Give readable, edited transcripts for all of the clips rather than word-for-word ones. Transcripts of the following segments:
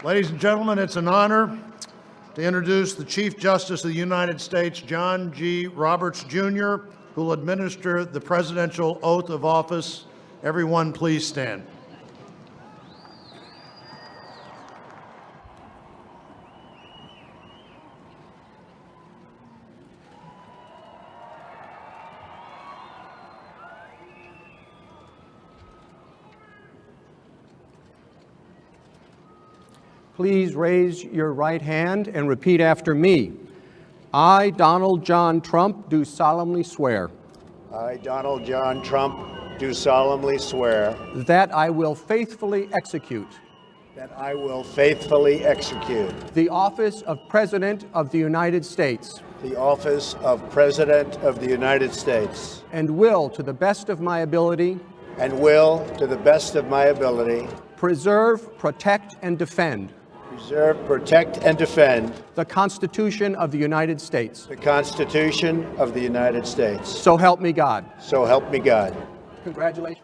Ladies and gentlemen, it's an honor to introduce the Chief Justice of the United States, John G. Roberts, Jr., who will administer the presidential oath of office. Everyone, please stand. Please raise your right hand and repeat after me. I, Donald John Trump, do solemnly swear. I, Donald John Trump, do solemnly swear that I will faithfully execute that I will faithfully execute the office of President of the United States the office of President of the United States and will, to the best of my ability, preserve, protect, and defend the Constitution of the United States. The Constitution of the United States. So help me God. So help me God. Congratulations.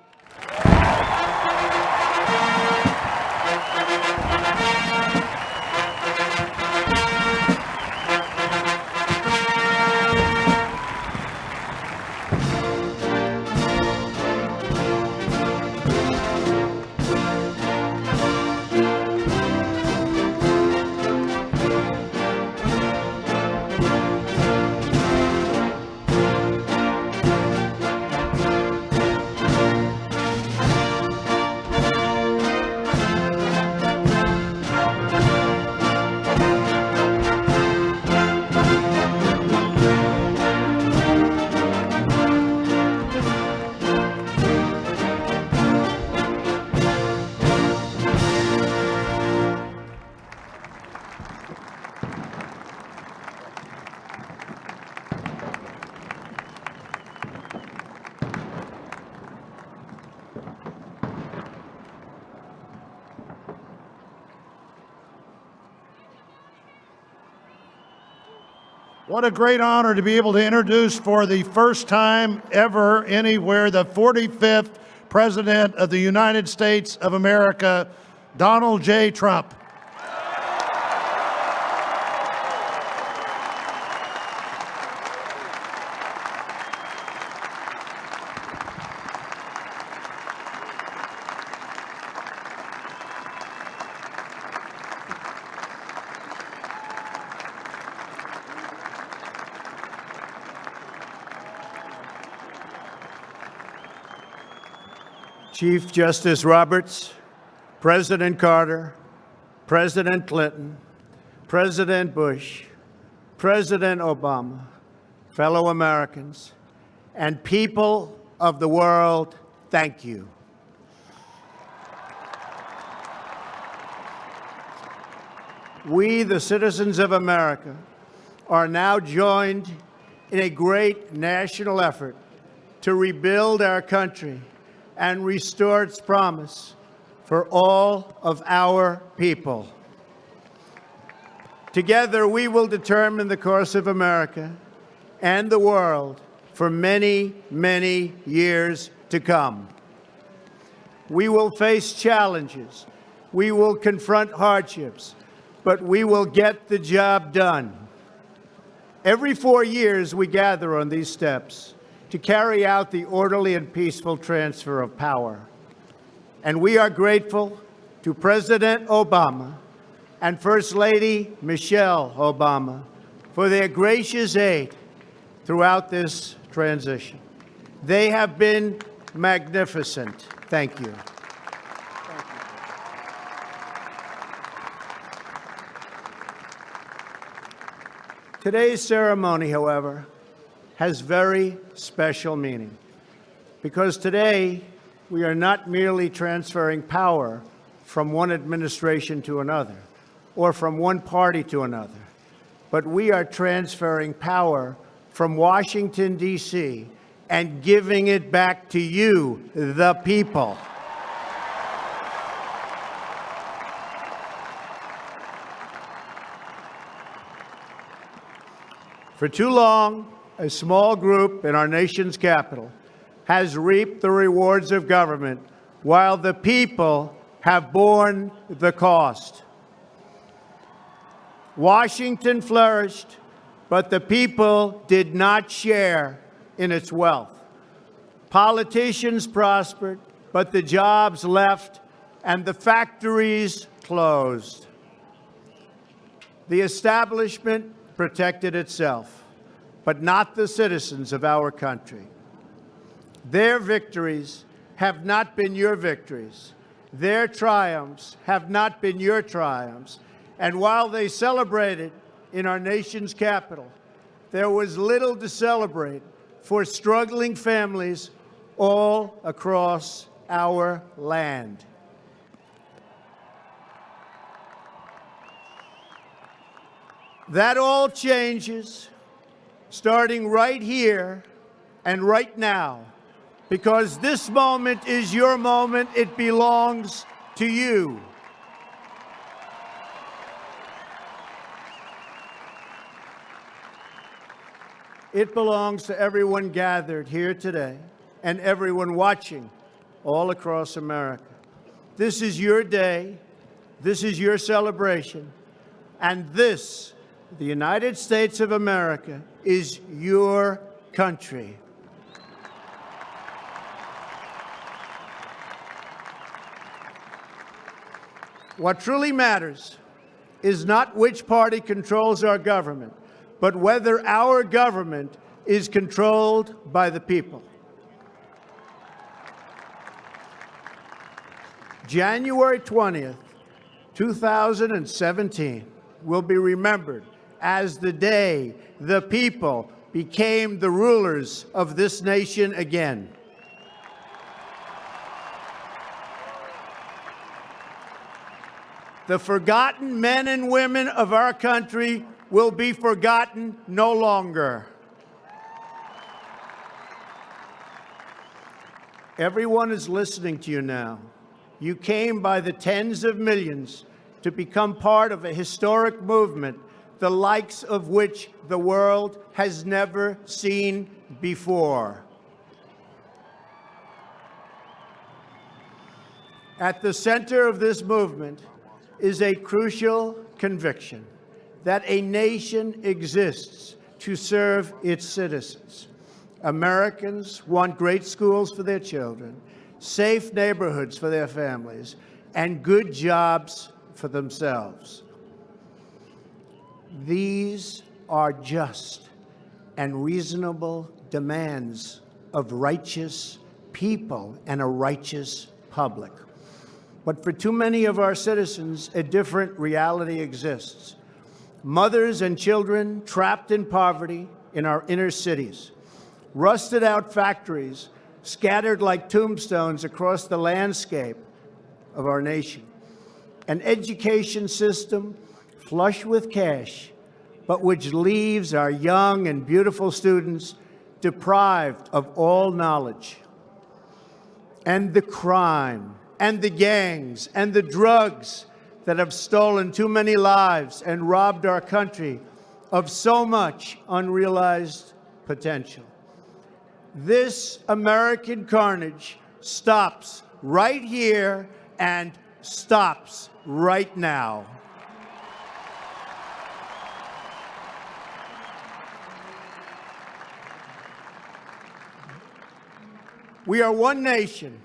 What a great honor to be able to introduce for the first time ever anywhere the 45th President of the United States of America, Donald J. Trump. Chief Justice Roberts, President Carter, President Clinton, President Bush, President Obama, fellow Americans, and people of the world, thank you. We, the citizens of America, are now joined in a great national effort to rebuild our country and restore its promise for all of our people. Together, we will determine the course of America and the world for many, many years to come. We will face challenges. We will confront hardships, but we will get the job done. Every 4 years, we gather on these steps to carry out the orderly and peaceful transfer of power. And we are grateful to President Obama and First Lady Michelle Obama for their gracious aid throughout this transition. They have been magnificent. Thank you. Today's ceremony, however, has very special meaning, because today we are not merely transferring power from one administration to another or from one party to another, but we are transferring power from Washington, D.C., and giving it back to you, the people. For too long, a small group in our nation's capital has reaped the rewards of government while the people have borne the cost. Washington flourished, but the people did not share in its wealth. Politicians prospered, but the jobs left and the factories closed. The establishment protected itself, but not the citizens of our country. Their victories have not been your victories. Their triumphs have not been your triumphs. And while they celebrated in our nation's capital, there was little to celebrate for struggling families all across our land. That all changes starting right here and right now, because this moment is your moment. It belongs to you. It belongs to everyone gathered here today and everyone watching all across America. This is your day. This is your celebration. And this, the United States of America, is your country. What truly matters is not which party controls our government, but whether our government is controlled by the people. January 20th, 2017 will be remembered as the day the people became the rulers of this nation again. The forgotten men and women of our country will be forgotten no longer. Everyone is listening to you now. You came by the tens of millions to become part of a historic movement, the likes of which the world has never seen before. At the center of this movement is a crucial conviction that a nation exists to serve its citizens. Americans want great schools for their children, safe neighborhoods for their families, and good jobs for themselves. These are just and reasonable demands of righteous people and a righteous public. But for too many of our citizens, a different reality exists. Mothers and children trapped in poverty in our inner cities, rusted out factories scattered like tombstones across the landscape of our nation, an education system flush with cash, but which leaves our young and beautiful students deprived of all knowledge. And the crime, and the gangs, and the drugs that have stolen too many lives and robbed our country of so much unrealized potential. This American carnage stops right here and stops right now. We are one nation,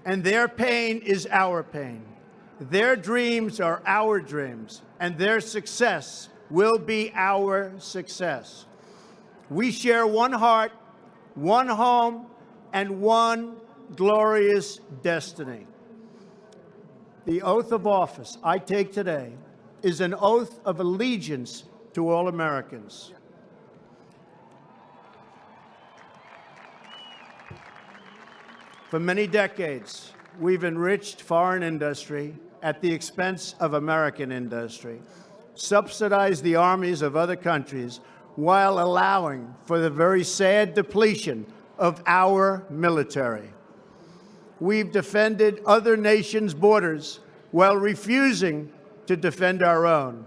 and their pain is our pain. Their dreams are our dreams, and their success will be our success. We share one heart, one home, and one glorious destiny. The oath of office I take today is an oath of allegiance to all Americans. For many decades, we've enriched foreign industry at the expense of American industry, subsidized the armies of other countries while allowing for the very sad depletion of our military. We've defended other nations' borders while refusing to defend our own.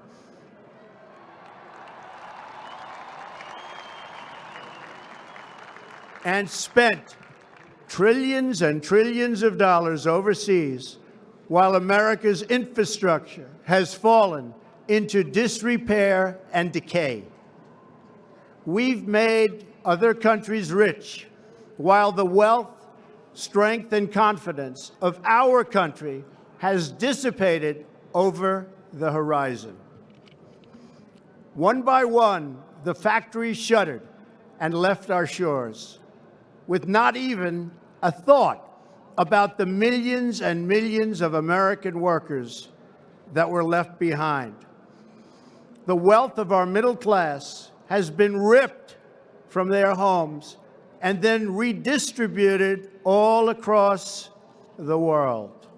And spent trillions and trillions of dollars overseas while America's infrastructure has fallen into disrepair and decay. We've made other countries rich, while the wealth, strength, and confidence of our country has dissipated over the horizon. One by one, the factories shuttered and left our shores, with not even a thought about the millions and millions of American workers that were left behind. The wealth of our middle class has been ripped from their homes and then redistributed all across the world.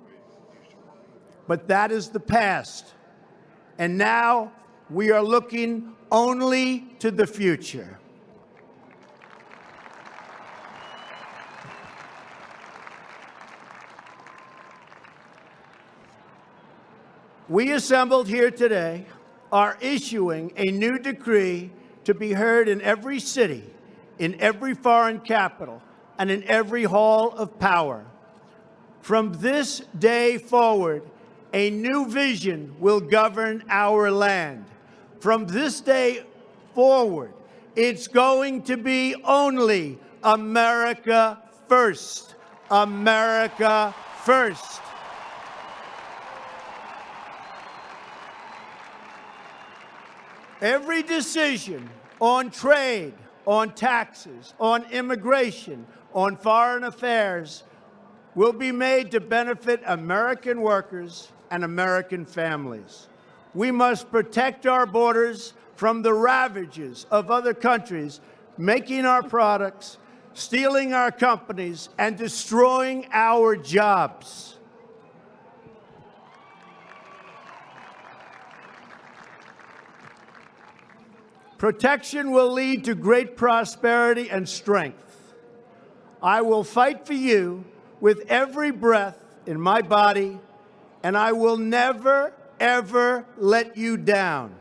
But that is the past, and now we are looking only to the future. We assembled here today are issuing a new decree to be heard in every city, in every foreign capital, and in every hall of power. From this day forward, a new vision will govern our land. From this day forward, it's going to be only America first. America first. Every decision on trade, on taxes, on immigration, on foreign affairs will be made to benefit American workers and American families. We must protect our borders from the ravages of other countries making our products, stealing our companies, and destroying our jobs. Protection will lead to great prosperity and strength. I will fight for you with every breath in my body, and I will never, ever let you down.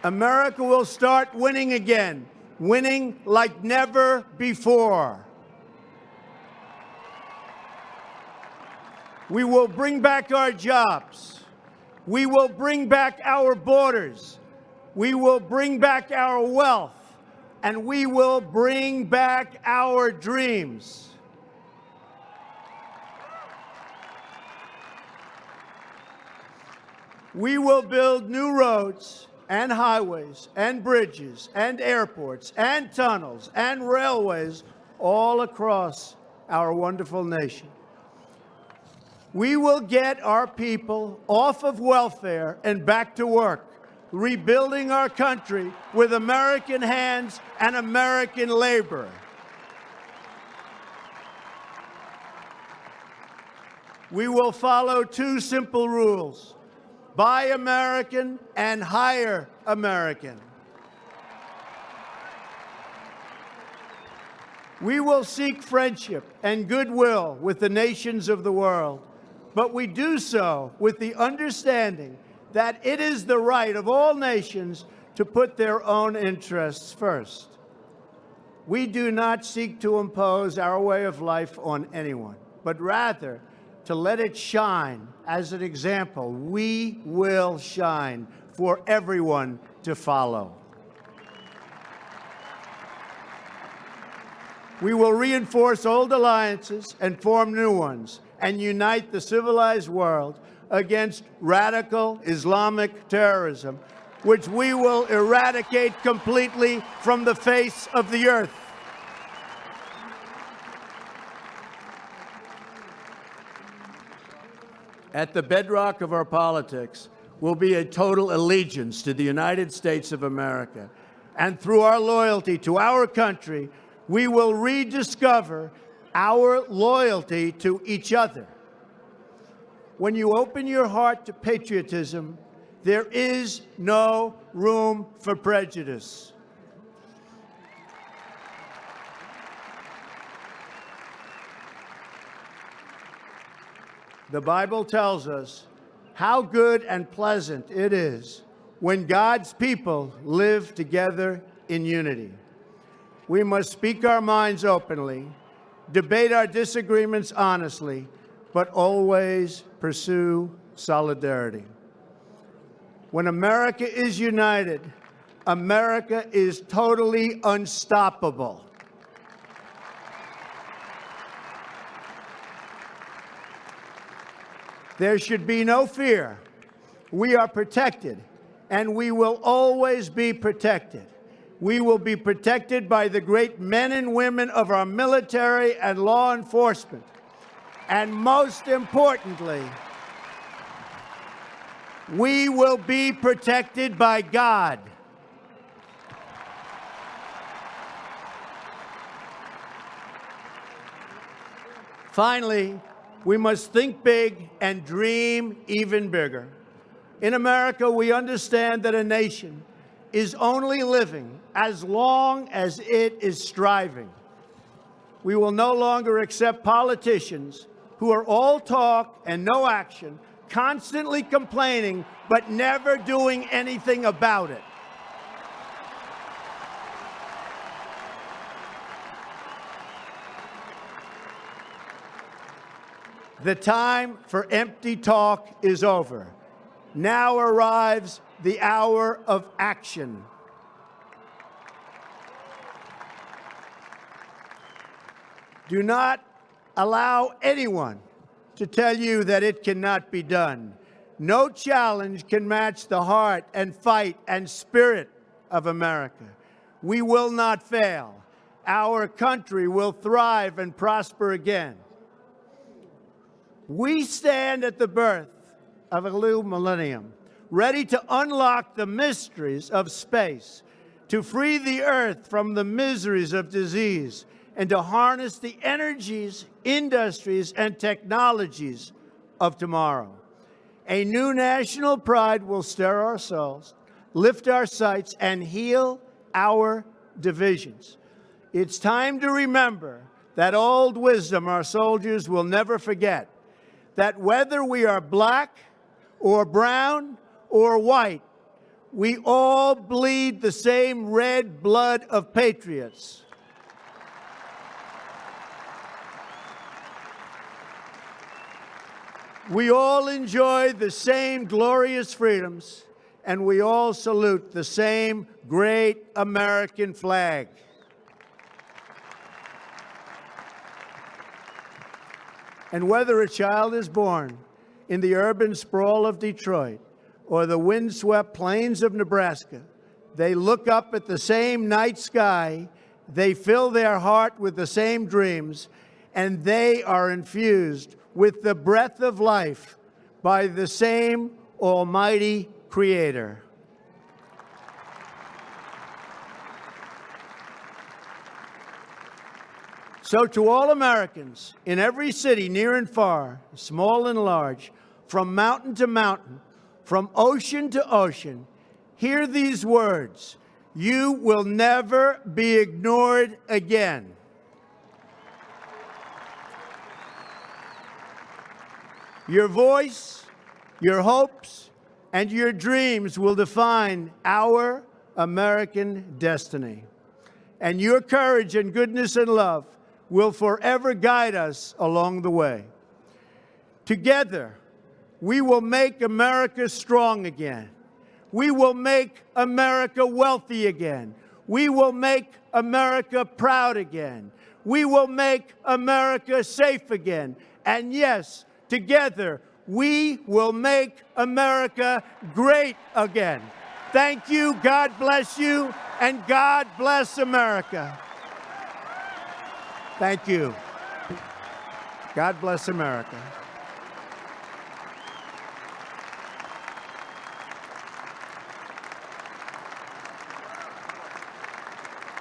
America will start winning again, winning like never before. We will bring back our jobs. We will bring back our borders. We will bring back our wealth. And we will bring back our dreams. We will build new roads and highways and bridges and airports and tunnels and railways all across our wonderful nation. We will get our people off of welfare and back to work, rebuilding our country with American hands and American labor. We will follow two simple rules: buy American and hire American. We will seek friendship and goodwill with the nations of the world, but we do so with the understanding that it is the right of all nations to put their own interests first. We do not seek to impose our way of life on anyone, but rather to let it shine as an example. We will shine for everyone to follow. We will reinforce old alliances and form new ones, and unite the civilized world against radical Islamic terrorism, which we will eradicate completely from the face of the earth. At the bedrock of our politics will be a total allegiance to the United States of America. And through our loyalty to our country, we will rediscover our loyalty to each other. When you open your heart to patriotism, there is no room for prejudice. The Bible tells us how good and pleasant it is when God's people live together in unity. We must speak our minds openly, debate our disagreements honestly, but always pursue solidarity. When America is united, America is totally unstoppable. There should be no fear. We are protected, and we will always be protected. We will be protected by the great men and women of our military and law enforcement. And most importantly, we will be protected by God. Finally, we must think big and dream even bigger. In America, we understand that a nation is only living as long as it is striving. We will no longer accept politicians who are all talk and no action, constantly complaining but never doing anything about it. The time for empty talk is over. Now arrives the hour of action. Do not allow anyone to tell you that it cannot be done. No challenge can match the heart and fight and spirit of America. We will not fail. Our country will thrive and prosper again. We stand at the birth of a new millennium, ready to unlock the mysteries of space, to free the earth from the miseries of disease, and to harness the energies, industries, and technologies of tomorrow. A new national pride will stir our souls, lift our sights, and heal our divisions. It's time to remember that old wisdom our soldiers will never forget, that whether we are black or brown or white, we all bleed the same red blood of patriots. We all enjoy the same glorious freedoms, and we all salute the same great American flag. And whether a child is born in the urban sprawl of Detroit or the windswept plains of Nebraska, they look up at the same night sky, they fill their heart with the same dreams, and they are infused with the breath of life by the same almighty Creator. So to all Americans in every city, near and far, small and large, from mountain to mountain, from ocean to ocean, hear these words: you will never be ignored again. Your voice, your hopes, and your dreams will define our American destiny. And your courage and goodness and love will forever guide us along the way. Together, we will make America strong again. We will make America wealthy again. We will make America proud again. We will make America safe again. And yes, together, we will make America great again. Thank you, God bless you, and God bless America. Thank you. God bless America.